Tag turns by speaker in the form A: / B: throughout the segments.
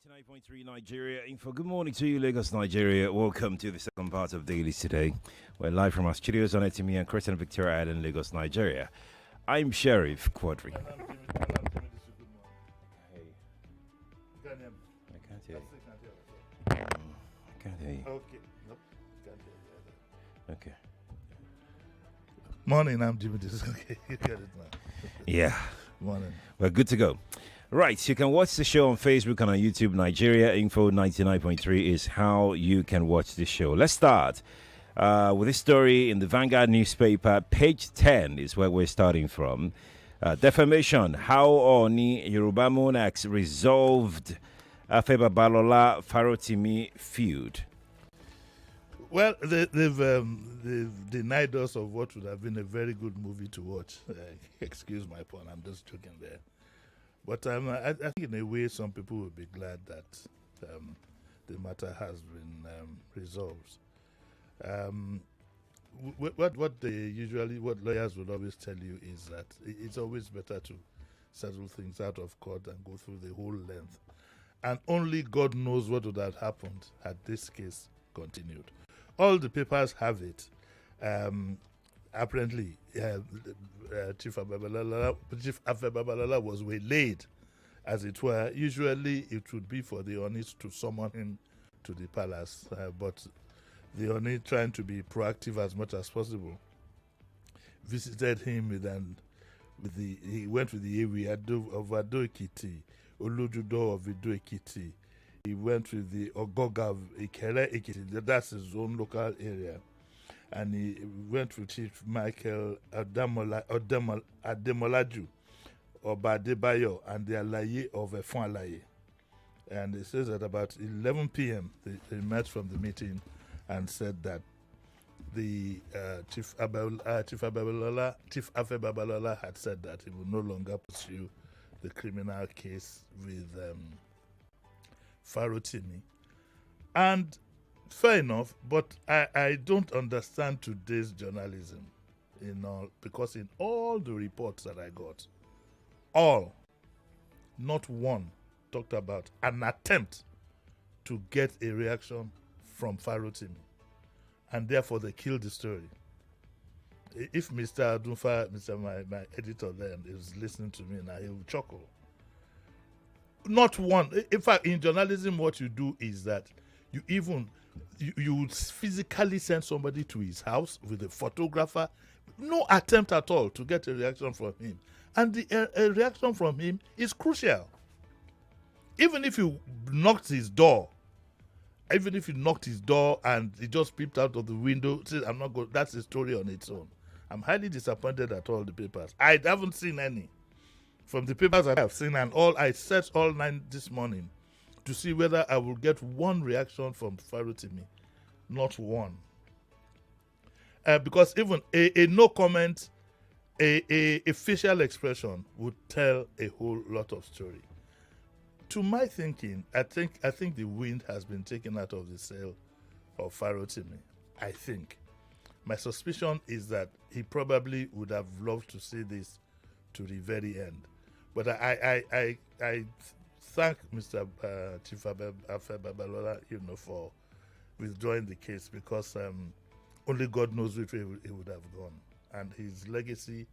A: 99.3 Nigeria Info. Good morning to you, Lagos, Nigeria. Welcome to the second part of Dailies today. We're live from our studios on Etimi and Christian Victoria Island, Lagos, Nigeria. I'm Sheriff Quadri.
B: And I'm Jimi Disu. Good morning.
A: Hey,
B: Can you hear me?
A: I can't hear you.
B: I can't
A: I can't hear you.
B: Okay. Nope. Can't hear you.
A: Okay.
B: Morning, I'm Jimi Disu. Okay, you get it now.
A: Yeah,
B: Morning.
A: we're good to go. Right, you can watch the show on Facebook and on YouTube. Nigeria Info 99.3 is how you can watch the show. Let's start with this story in the Vanguard newspaper. Page 10 is where we're starting from. Defamation, how Oni Yoruba monarchs resolved Afeba Balola Farotimi feud.
B: Well, they've denied us of what would have been a very good movie to watch. Excuse my pun, I'm just joking there. But I think in a way some people will be glad that the matter has been resolved. What lawyers will always tell you is that it's always better to settle things out of court and go through the whole length. And only God knows what would have happened had this case continued. All the papers have it. Apparently, Chief Afebabalala was waylaid, as it were. Usually, it would be for the Oni to summon him to the palace, but the Oni, trying to be proactive as much as possible, visited him he went with the Ewi of Ado Ekiti, Olujudo of Ido Ekiti. He went with the Ogoga of Ikere Ekiti, that's his own local area. And he went with Chief Michael Ademolaju, Oba Adebayo, and the Alaye of Efon Alaye. And it says that about 11 p.m. they met from the meeting and said that the Chief Afebabalola had said that he would no longer pursue the criminal case with Farotimi. And fair enough, but I don't understand today's journalism, because in all the reports that I got, not one talked about an attempt to get a reaction from Farotimi, and therefore they killed the story. If Mr. Adunfa, my editor then, is listening to me now, he will chuckle. Not one. In fact, in journalism, what you do is that you would physically send somebody to his house with a photographer. No attempt at all to get a reaction from him. And a reaction from him is crucial. Even if you knocked his door and he just peeped out of the window, that's a story on its own. I'm highly disappointed at all the papers. I haven't seen any. From the papers I have seen, and I searched all night this morning to see whether I will get one reaction from Farotimi. Not one. Because even a no comment, a facial expression would tell a whole lot of story. To my thinking, I think the wind has been taken out of the sail of Farotimi. I think. My suspicion is that he probably would have loved to see this to the very end. But I thank Mr. Chief Afebabalola, for withdrawing the case, because only God knows which way he would have gone. And his legacy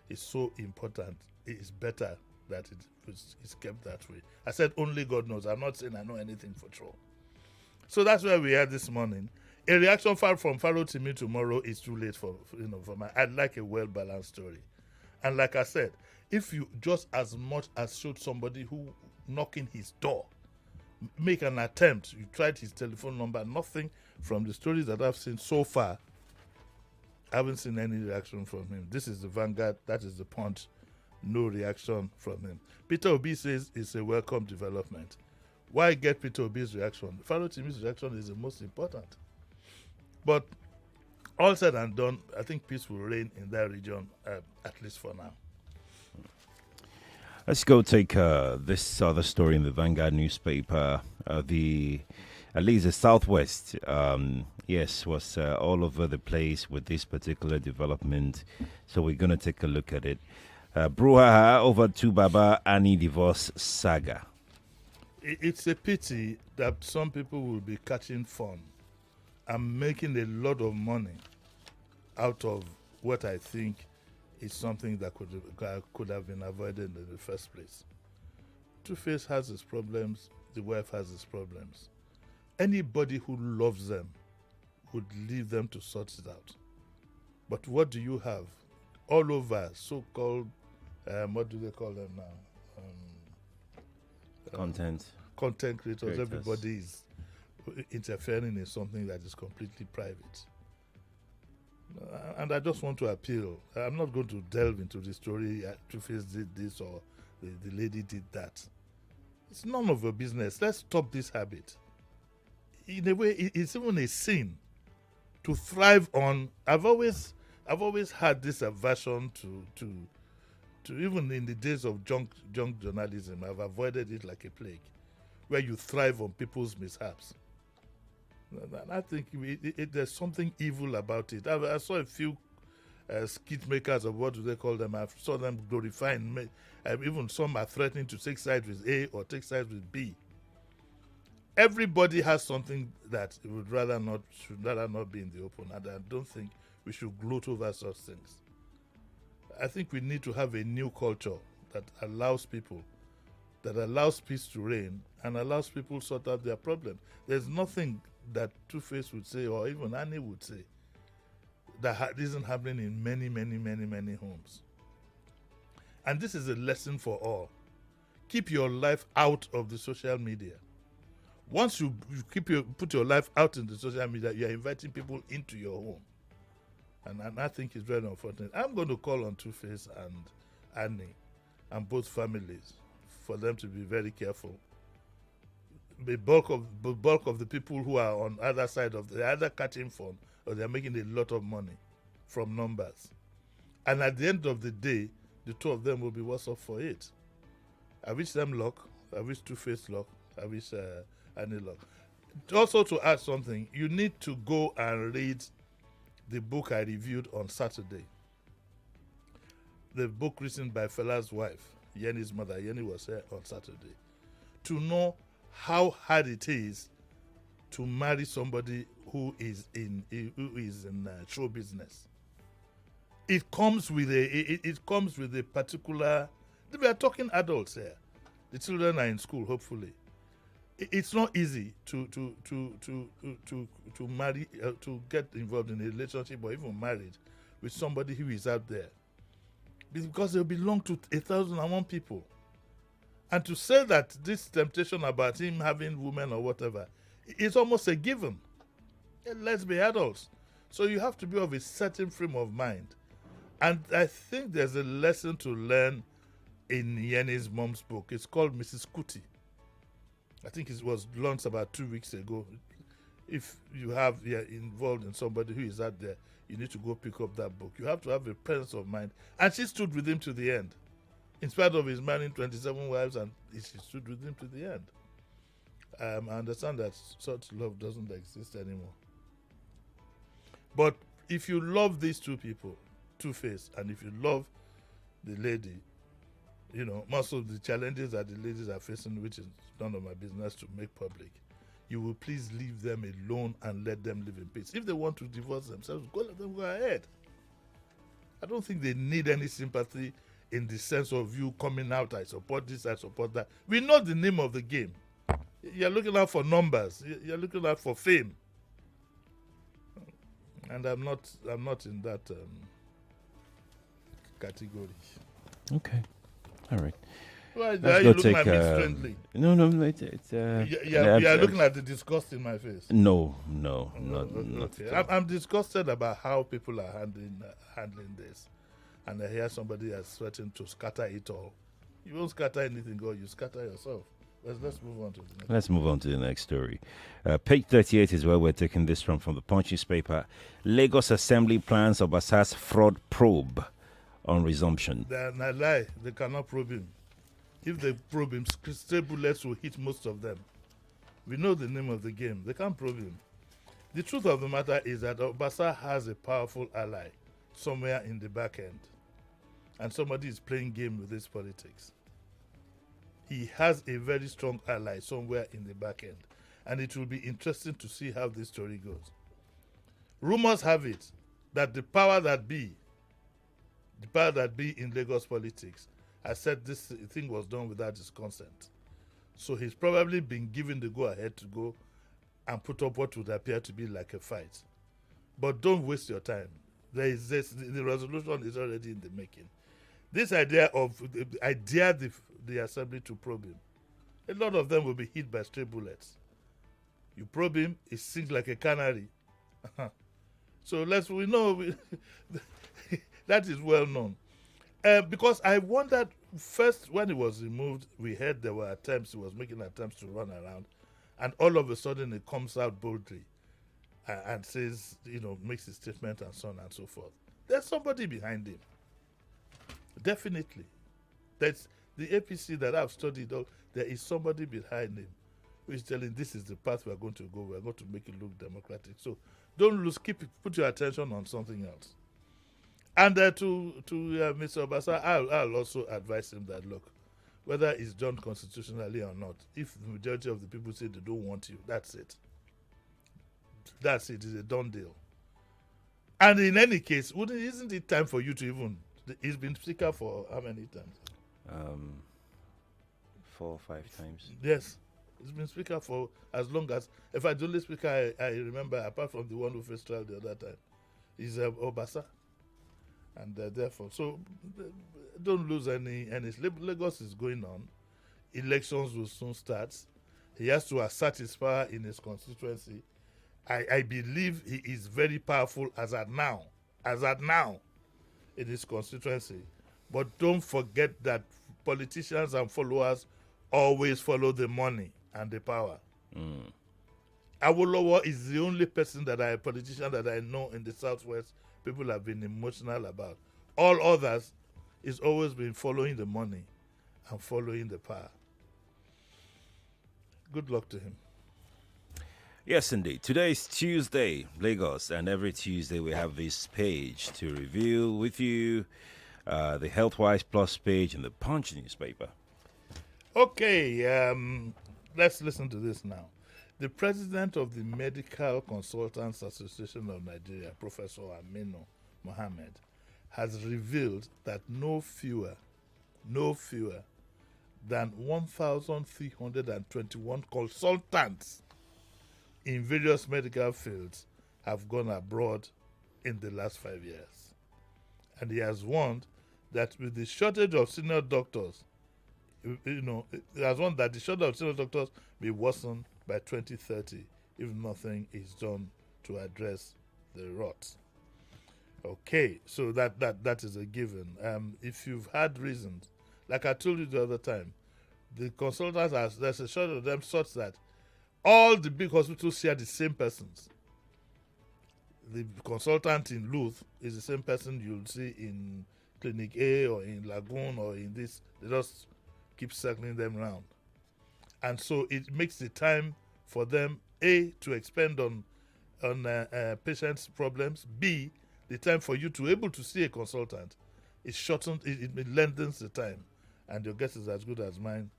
B: is so important. It is better that it's kept that way. I said only God knows. I'm not saying I know anything for sure. So that's where we are this morning. A reaction from Farotimi tomorrow is too late for I'd like a well-balanced story. And like I said, if you just as much as showed somebody who knocking his door, make an attempt, you tried his telephone number, nothing from the stories that I've seen so far, I haven't seen any reaction from him. This is the Vanguard, that is the Punch, no reaction from him. Peter Obi says it's a welcome development. Why get Peter Obi's reaction? Farotimi's reaction is the most important. But all said and done, I think peace will reign in that region, at least for now.
A: Let's go take this other story in the Vanguard newspaper. At least the Southwest, was all over the place with this particular development. So we're going to take a look at it. Brouhaha over to Baba Ani divorce saga.
B: It's a pity that some people will be catching fun and making a lot of money out of what I think is something that could have been avoided in the first place. Two-Face has his problems, the wife has his problems. Anybody who loves them would leave them to sort it out. But what do you have? All over, so-called, what do they call them now?
A: Content
B: Creators. Everybody is interfering in something that is completely private. And I just want to appeal. I'm not going to delve into the story. Two-Face did this or the lady did that. It's none of your business. Let's stop this habit. In a way, it's even a sin to thrive on. I've always had this aversion to even in the days of junk journalism. I've avoided it like a plague, where you thrive on people's mishaps. And I think there's something evil about it. I saw a few skit makers, of what do they call them? I saw them glorifying. Even some are threatening to take sides with A or take sides with B. Everybody has something that should rather not be in the open, and I don't think we should gloat over such things. I think we need to have a new culture that allows peace to reign and allows people to sort out their problems. There's nothing that Two-Face would say, or even Annie would say, that isn't happening in many, many, many, many homes. And this is a lesson for all. Keep your life out of the social media. Once you put your life out in the social media, you are inviting people into your home. And I think it's very unfortunate. I'm going to call on Two-Face and Annie and both families for them to be very careful. The bulk of the people who are on either side of they're either catching fun or they're making a lot of money from numbers. And at the end of the day, the two of them will be worse off for it. I wish them luck. I wish Two-Face luck. I wish Annie luck. Also, to add something, you need to go and read the book I reviewed on Saturday. The book written by Fela's wife, Yeni's mother. Yeni was here on Saturday. To know how hard it is to marry somebody who is in show business. It comes with a particular. We are talking adults here. The children are in school, hopefully. It's not easy to marry, to get involved in a relationship or even married with somebody who is out there, because they belong to 1,001 people. And to say that this temptation about him having women or whatever is almost a given. Let's be adults. So you have to be of a certain frame of mind. And I think there's a lesson to learn in Yeni's mom's book. It's called Mrs. Kuti. I think it was launched about 2 weeks ago. If you're involved in somebody who is out there, you need to go pick up that book. You have to have a presence of mind. And she stood with him to the end. In spite of his marrying 27 wives, and she stood with him to the end. I understand that such love doesn't exist anymore. But if you love these two people, Two-Face, and if you love the lady, most of the challenges that the ladies are facing, which is none of my business to make public, you will please leave them alone and let them live in peace. If they want to divorce themselves, let them go ahead. I don't think they need any sympathy in the sense of you coming out, I support this, I support that. We know the name of the game. You're looking out for numbers. You're looking out for fame. And I'm not in that category.
A: Okay. All right.
B: Why are you looking at me strangely?
A: No, it's
B: you're looking at the disgust in my face.
A: No,
B: not okay. I'm disgusted about how people are handling this. And I hear somebody has threatened to scatter it all. You won't scatter anything, God. You scatter yourself. Let's move on to the next.
A: Let's move on to the next story. Page 38 is where we're taking this from the Punch newspaper. Lagos Assembly plans Obasa's fraud probe on resumption.
B: They're not lie. They cannot probe him. If they probe him, stray bullets will hit most of them. We know the name of the game. They can't probe him. The truth of the matter is that Obasa has a powerful ally somewhere in the back end. And somebody is playing game with this politics. he has a very strong ally somewhere in the back end. And it will be interesting to see how this story goes. Rumors have it that the power that be in Lagos politics, has said this thing was done without his consent. So he's probably been given the go-ahead to go and put up what would appear to be like a fight. But don't waste your time. The resolution is already in the making. This idea of the assembly to probe him, a lot of them will be hit by stray bullets. You probe him, it sings like a canary. So we know that is well known. Because I wondered first when he was removed, we heard there were attempts, he was making attempts to run around, and all of a sudden it comes out boldly and says, makes a statement and so on and so forth. There's somebody behind him. Definitely. That's the APC that I've studied. There is somebody behind him who is telling this is the path we're going to go. We're going to make it look democratic. So don't lose, put your attention on something else. And to Mr. Obasa, I'll also advise him that, look, whether it's done constitutionally or not, if the majority of the people say they don't want you, that's it. That's it. It's a done deal. And in any case, isn't it time for you to even... He's been speaker for how many times?
A: 4 or 5 times.
B: Yes. He's been speaker for as long as... In fact, the only speaker I remember, apart from the one who faced trial the other time, is Obasa. And therefore, so don't lose any... Lagos is going on. Elections will soon start. He has to assert his power in his constituency. I believe he is very powerful as at now, in his constituency. But don't forget that politicians and followers always follow the money and the power. Awolowo is the only politician that I know in the Southwest people have been emotional about. All others is always been following the money and following the power. Good luck to him.
A: Yes, indeed. Today is Tuesday, Lagos, and every Tuesday we have this page to review with you, the Healthwise Plus page in the Punch newspaper.
B: Okay, let's listen to this now. The president of the Medical Consultants Association of Nigeria, Professor Aminu Mohammed, has revealed that no fewer than 1,321 consultants in various medical fields have gone abroad in the last 5 years. And he has warned that with the shortage of senior doctors, he has warned that the shortage of senior doctors may worsen by 2030 if nothing is done to address the rot. Okay, so that is a given. If you've had reasons, like I told you the other time, the consultants, there's a shortage of them such that all the big hospitals share the same persons. The consultant in Luth is the same person you'll see in Clinic A or in Lagoon or in this. They just keep circling them around. And so it makes the time for them, A, to expend on patients' problems, B, the time for you to be able to see a consultant is shortened, it lengthens the time. And your guess is as good as mine.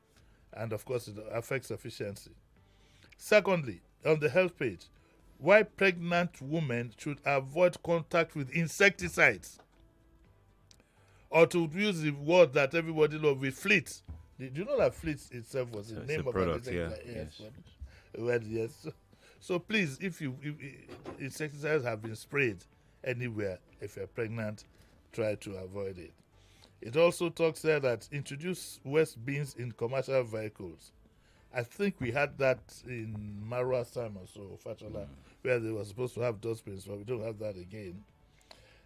B: And of course, it affects efficiency. Secondly, on the health page, why pregnant women should avoid contact with insecticides. Or to use the word that everybody loves, with fleet. Did you know that fleet itself was the name of
A: product? Yeah.
B: Yes. Well, yes. So please, if insecticides have been sprayed anywhere, if you're pregnant, try to avoid it. It also talks there that introduce waste bins in commercial vehicles. I think we had that in Marwa's time or so, Fachola, where they were supposed to have dustbins, but we don't have that again.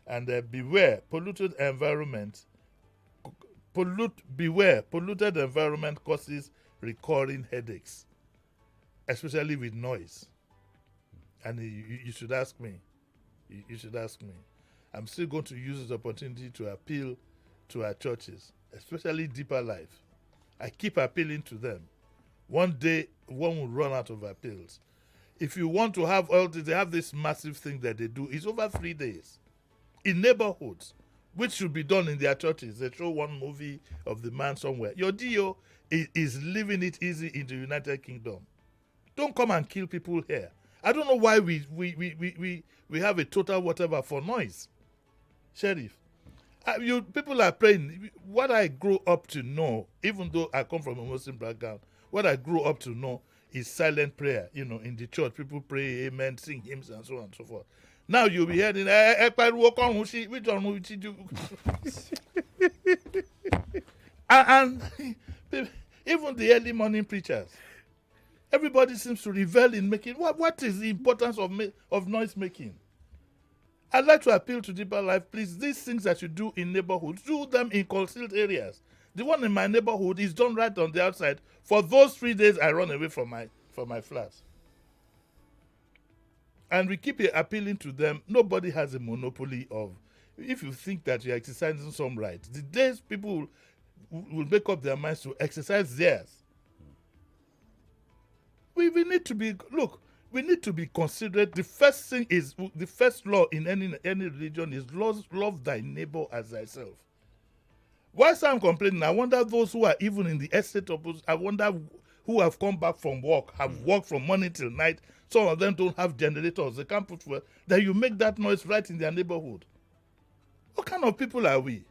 B: And beware, polluted environment causes recurring headaches, especially with noise. And you should ask me. You should ask me. I'm still going to use this opportunity to appeal to our churches, especially Deeper Life. I keep appealing to them. One day, one will run out of appeals. If you want to have all this, they have this massive thing that they do. It's over 3 days. In neighborhoods, which should be done in their churches. They show one movie of the man somewhere. Your DO is living it easy in the United Kingdom. Don't come and kill people here. I don't know why we have a total whatever for noise. Sheriff, people are praying. What I grew up to know, even though I come from a Muslim background, what I grew up to know is silent prayer. You know, in the church, people pray, amen, sing hymns, and so on and so forth. Now you'll be hearing, which one will she do? and even the early morning preachers, everybody seems to revel in making. What is the importance of noise making? I'd like to appeal to deeper life, please. These things that you do in neighborhoods, do them in concealed areas. The one in my neighborhood is done right on the outside. For those 3 days, I run away from my flat. And we keep appealing to them. Nobody has a monopoly of. If you think that you're exercising some rights, the days people will make up their minds to exercise theirs. We need to be, look, we need to be considerate. The first thing is, the first law in any religion is love thy neighbor as thyself. Whilst I'm complaining, I wonder those who are even in the estate opposite, I wonder who have come back from work, have worked from morning till night. Some of them don't have generators, they can't put fuel. That you make that noise right in their neighborhood. What kind of people are we?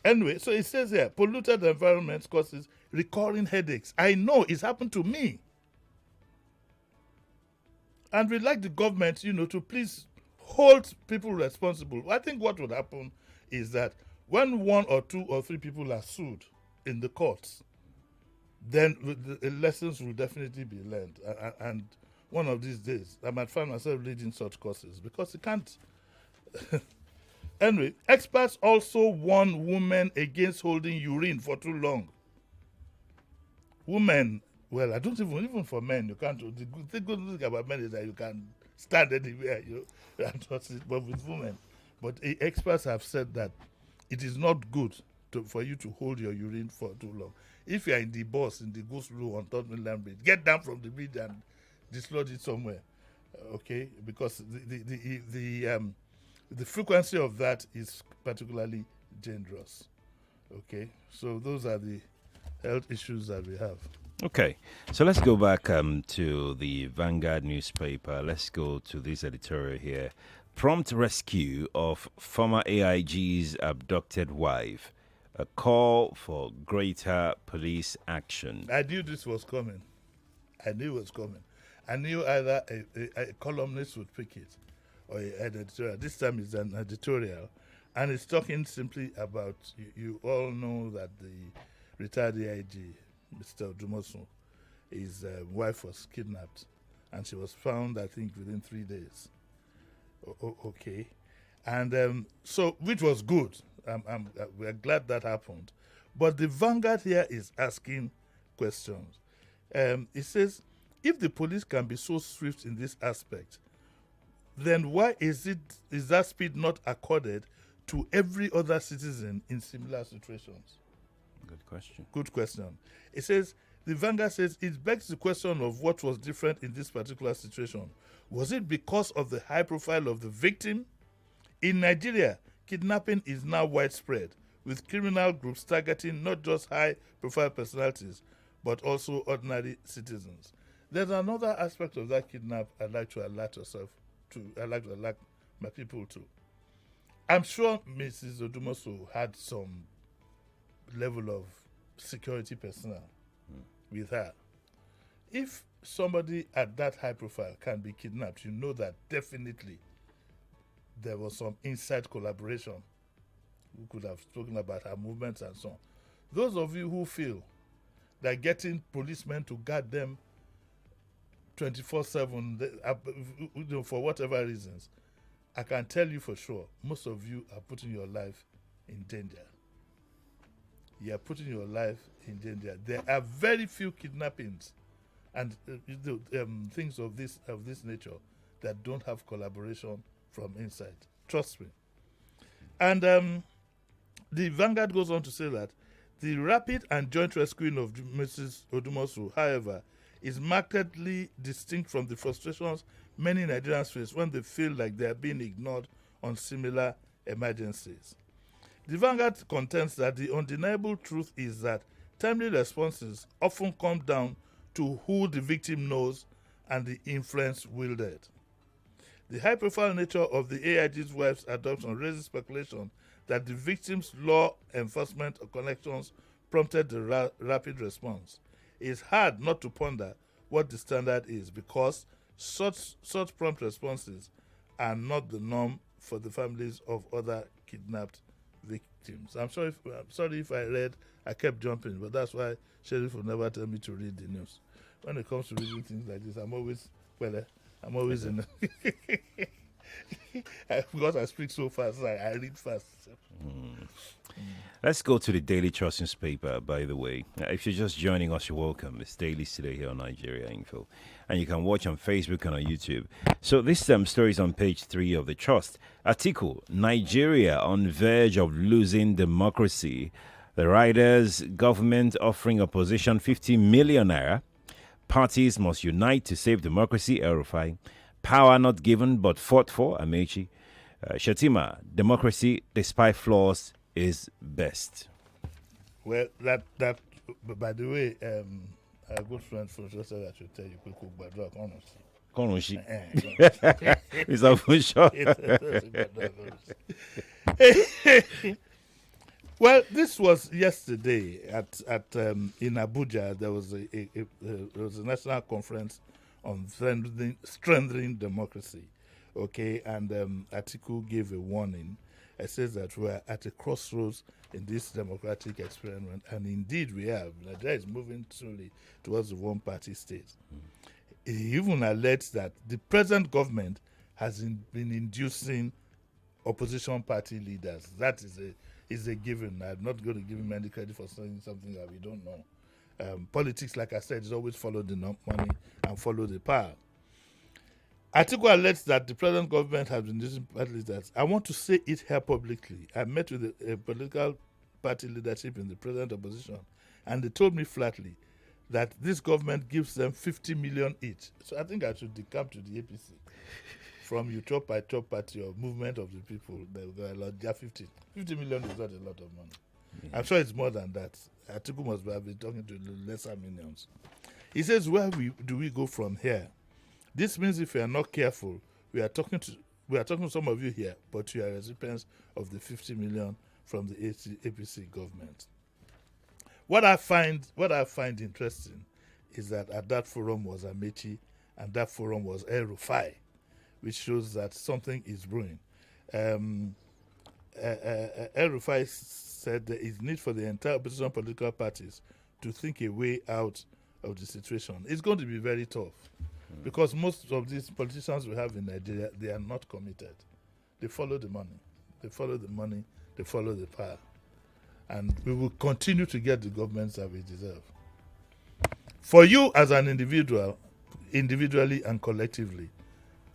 B: Anyway, so it says here, polluted environments causes recurring headaches. I know it's happened to me. And we'd like the government, to please hold people responsible. I think what would happen is that when 1 or 2 or 3 people are sued in the courts, then the lessons will definitely be learned. And one of these days, I might find myself leading such courses because it can't. Anyway, experts also warn women against holding urine for too long. Women, well, I don't even for men, you can't. The good thing about men is that you can stand anywhere, but with women. But experts have said that it is not good for you to hold your urine for too long. If you are in the bus, in the go slow on Third Mainland Bridge, get down from the bridge and dislodge it somewhere, okay? Because the frequency of that is particularly dangerous, okay? So those are the health issues that we have.
A: Okay, so let's go back to the Vanguard newspaper. Let's go to this editorial here. Prompt rescue of former AIG's abducted wife. A call for greater police action.
B: I knew this was coming. I knew it was coming. I knew either a columnist would pick it or an editorial. This time it's an editorial. And it's talking simply about, you all know that the retired AIG, Mr. Odumosu, his wife was kidnapped. And she was found, I think, within 3 days. Okay. And so, which was good. We're glad that happened. But the Vanguard here is asking questions. It says, if the police can be so swift in this aspect, then why is that speed not accorded to every other citizen in similar situations?
A: Good question.
B: Good question. It says, the Vanguard says, it begs the question of what was different in this particular situation. Was it because of the high profile of the victim? In Nigeria, kidnapping is now widespread, with criminal groups targeting not just high-profile personalities, but also ordinary citizens. There's another aspect of that kidnap I'd like to alert my people to. I'm sure Mrs. Odumosu had some level of security personnel with her. If somebody at that high profile can be kidnapped, you know that definitely there was some inside collaboration. We could have spoken about her movements and so on. Those of you who feel that getting policemen to guard them 24/7, for whatever reasons, I can tell you for sure, most of you are putting your life in danger. You are putting your life in danger. There are very few kidnappings and things of this nature that don't have collaboration from inside. Trust me. And the Vanguard goes on to say that the rapid and joint rescuing of Mrs. Odumosu, however, is markedly distinct from the frustrations many Nigerians face when they feel like they are being ignored on similar emergencies. The Vanguard contends that the undeniable truth is that timely responses often come down to who the victim knows and the influence wielded. The high-profile nature of the AIG's wife's adoption raises speculation that the victim's law enforcement connections prompted the rapid response. It is hard not to ponder what the standard is because such prompt responses are not the norm for the families of other kidnapped victims. I'm sorry if I kept jumping, but that's why Sheriff will never tell me to read the news. When it comes to reading things like this, I'm always in because I speak so fast, I read fast.
A: Let's go to the Daily Trust newspaper, by the way. If you're just joining us, you're welcome. It's Dailies today here on Nigeria Info. And you can watch on Facebook and on YouTube. So this story is on page 3 of the Trust. Article, Nigeria on verge of losing democracy. The writers, government offering opposition 50 million naira. Parties must unite to save democracy, El-Rufai. Power not given but fought for, Amechi. Shatima, democracy despite flaws is best.
B: Well, that by the way, a good friend from just said I should tell you, cook badra
A: Konoshi. It's a full shot.
B: Well, this was yesterday at in Abuja. There was a national conference on strengthening democracy. Okay, and Atiku gave a warning. It says that we are at a crossroads in this democratic experiment, and indeed we have. Nigeria is moving slowly towards the one-party state. He even alleged that the present government has been inducing opposition party leaders. That is a given. I'm not going to give him any credit for saying something that we don't know. Politics, like I said, is always follow the money and follow the power. Atiku alleged that the present government has been using party leaders. I want to say it here publicly. I met with a political party leadership in the present opposition, and they told me flatly that this government gives them 50 million each. So I think I should decamp to the APC. From you top by top party or movement of the people, there are 50 million is not a lot of money. Yeah. I'm sure it's more than that. Atiku must have been talking to lesser millions. He says, where do we go from here? This means if we are not careful, we are talking to some of you here, but you are recipients of the 50 million from the APC government. What I find interesting is that at that forum was Amechi, and that forum was El-Rufai, which shows that something is brewing. El-Rufai said there is need for the entire opposition political parties to think a way out of the situation. It's going to be very tough because most of these politicians we have in Nigeria, they are not committed. They follow the money. They follow the money. They follow the power. And we will continue to get the governments that we deserve. For you as an individual, individually and collectively,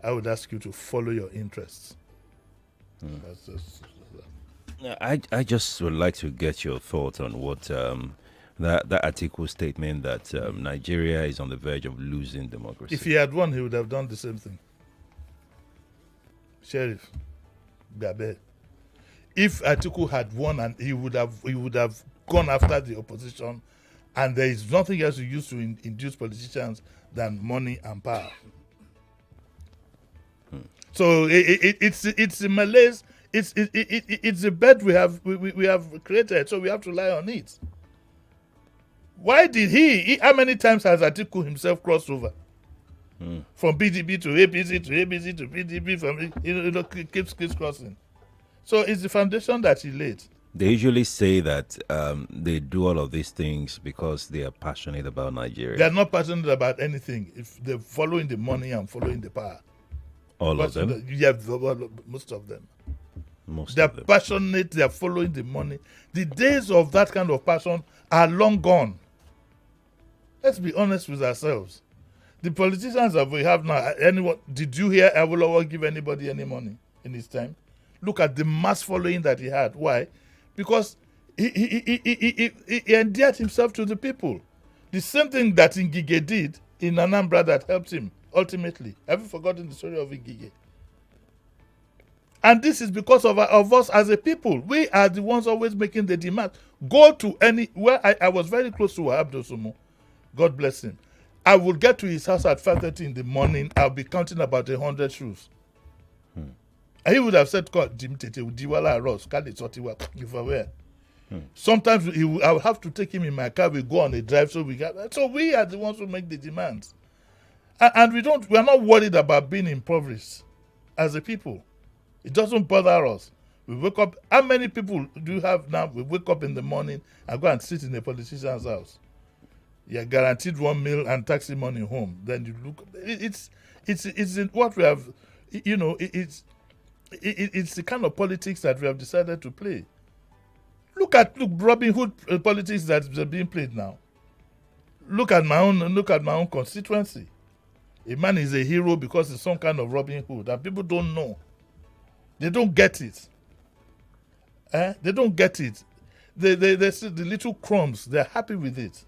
B: I would ask you to follow your interests.
A: I just would like to get your thoughts on what that article statement that Nigeria is on the verge of losing democracy.
B: If he had won, he would have done the same thing. Sheriff Gabe. If Atiku had won, and he would have gone after the opposition, and there is nothing else you use to induce politicians than money and power. So it's a malaise. It's a bed we have created, so we have to lie on it. Why did he how many times has Atiku himself crossed over? From PDP to APC to APC to PDP, from keeps crossing. So it's the foundation that he laid.
A: They usually say that they do all of these things because they are passionate about Nigeria.
B: They are not passionate about anything. If they're following the money and following the power.
A: All of them?
B: Yeah, most of them. They're passionate, they're following the money. The days of that kind of passion are long gone. Let's be honest with ourselves. The politicians that we have now, did you hear Awolowo give anybody any money in his time? Look at the mass following that he had. Why? Because he endeared himself to the people. The same thing that Ngige did in Anambra that helped him ultimately. Have you forgotten the story of Ngige? And this is because of us as a people. We are the ones always making the demand. Go to where I was very close to Wahab Dosumu. God bless him. I would get to his house at 5:30 in the morning. I'll be counting about 100 shoes. And he would have said, God, Jimi Tete, Udiwala Ross, Kali Sotiwa, if I were. Sometimes I would have to take him in my car. We go on a drive, so we are the ones who make the demands, and we are not worried about being impoverished as a people. It doesn't bother us. We wake up. How many people do you have now? We wake up in the morning and go and sit in a politician's house. You're guaranteed 1 meal and taxi money home. Then you look. It's what we have. You know, it's the kind of politics that we have decided to play. Look Robin Hood politics that's being played now. Look at my own constituency. A man is a hero because he's some kind of Robin Hood, and people don't know. They don't get it. They don't get it. They see the little crumbs. They're happy with it.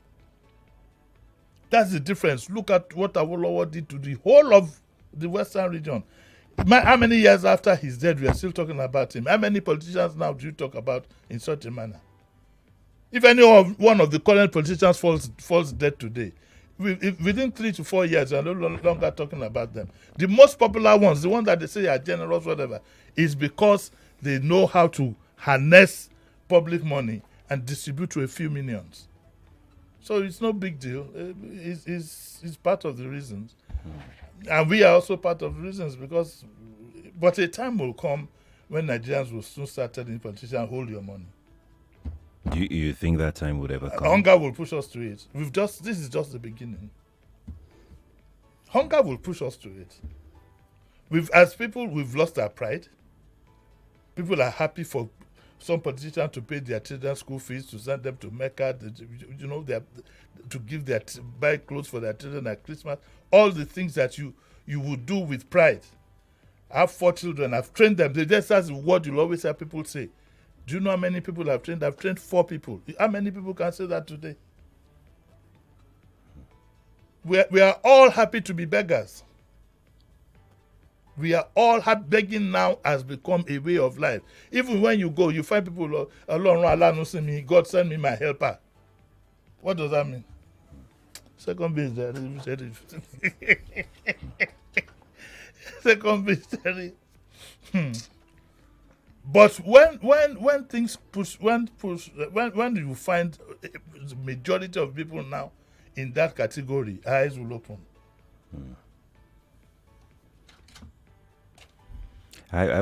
B: That's the difference. Look at what Awolowo did to the whole of the Western region. How many years after he's dead, we are still talking about him? How many politicians now do you talk about in such a manner? If one of the current politicians falls dead today, within 3 to 4 years, we are no longer talking about them. The most popular ones, the ones that they say are generous, whatever, is because they know how to harness public money and distribute to a few minions. So it's no big deal. It's part of the reasons. And we are also part of the reasons but a time will come when Nigerians will soon start telling politicians, hold your money.
A: Do you think that time would ever come?
B: Hunger will push us to it. This is just the beginning. Hunger will push us to it. As people, we've lost our pride. People are happy for some politicians to pay their children's school fees, to send them to Mecca, to buy clothes for their children at Christmas. All the things that you would do with pride. I have 4 children. I've trained them. That's the word you'll always have people say. Do you know how many people I've trained? I've trained 4 people. How many people can say that today? We are all happy to be beggars. We are all happy. Begging now has become a way of life. Even when you go, you find people, God send me my helper. What does that mean? Second base there. Second base there. But when things push, when you find the majority of people now in that category, eyes will open.
A: I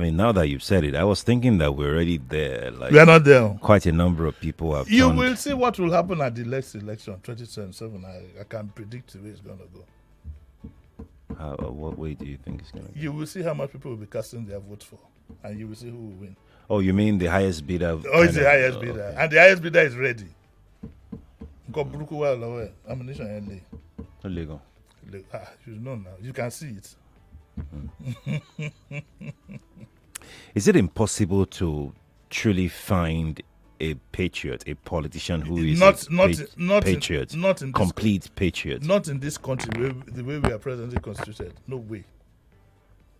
A: mean, now that you've said it, I was thinking that we're already there. Like,
B: we are not there.
A: Quite a number of people have.
B: You will see what will happen at the next election, 2027. I can predict the way it's going to go.
A: What way do you think it's going to go?
B: You will see how much people will be casting their votes for, and you will see who will win.
A: Oh, you mean the highest bidder?
B: Oh, it's the highest bidder. Okay. And the highest bidder is ready. Ammunition
A: illegal.
B: You know now. You can see it.
A: Is it impossible to truly find a patriot, a politician who is patriot, complete patriot?
B: Not in this country, the way we are presently constituted. No way.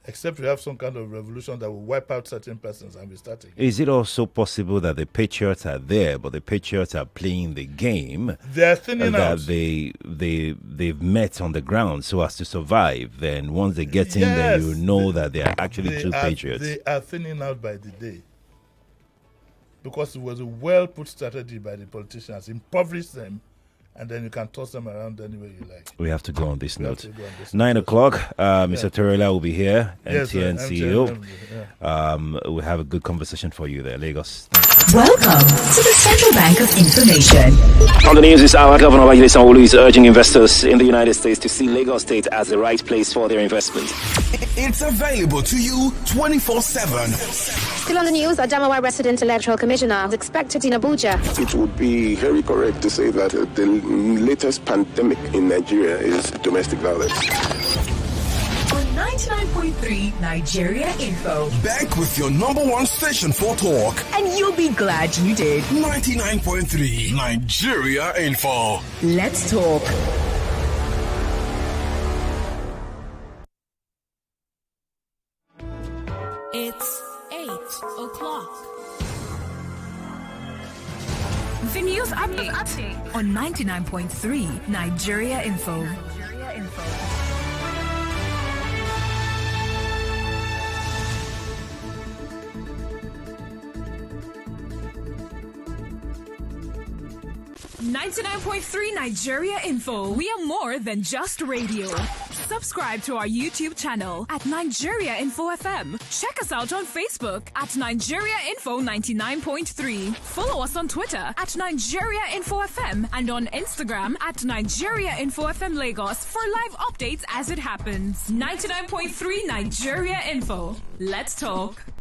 B: Except we have some kind of revolution that will wipe out certain persons and we start again.
A: Is it also possible that the patriots are there, but the patriots are playing the game?
B: They're thinning out.
A: They've met on the ground so as to survive. Then once they get in, then you know that they are actually true patriots.
B: They are thinning out by the day. Because it was a well-put strategy by the politicians. Impoverish them, and then you can toss them around any way you like.
A: We have to go on this note. 9 o'clock, Mr. Torella will be here, MTN CEO. We'll have a good conversation for you there, Lagos.
C: Welcome to the Central Bank of Information.
A: On the news this hour, Governor Babajide Sanwo-Olu is urging investors in the United States to see Lagos State as the right place for their investment.
D: It's available to you 24/7.
E: Still on the news, Adamawa resident electoral commissioner is expected in Abuja.
F: It would be very correct to say that the latest pandemic in Nigeria is domestic violence.
C: On 99.3 Nigeria Info.
D: Back with your number one station for talk.
C: And you'll be glad you did.
D: 99.3 Nigeria Info.
C: Let's talk. The news update on 99.3 Nigeria Info. Nigeria Info. We are more than just radio. Subscribe to our YouTube channel at Nigeria Info FM. Check us out on Facebook at Nigeria Info 99.3. Follow us on Twitter at Nigeria Info FM and on Instagram at Nigeria Info FM Lagos for live updates as it happens. 99.3 Nigeria Info. Let's talk.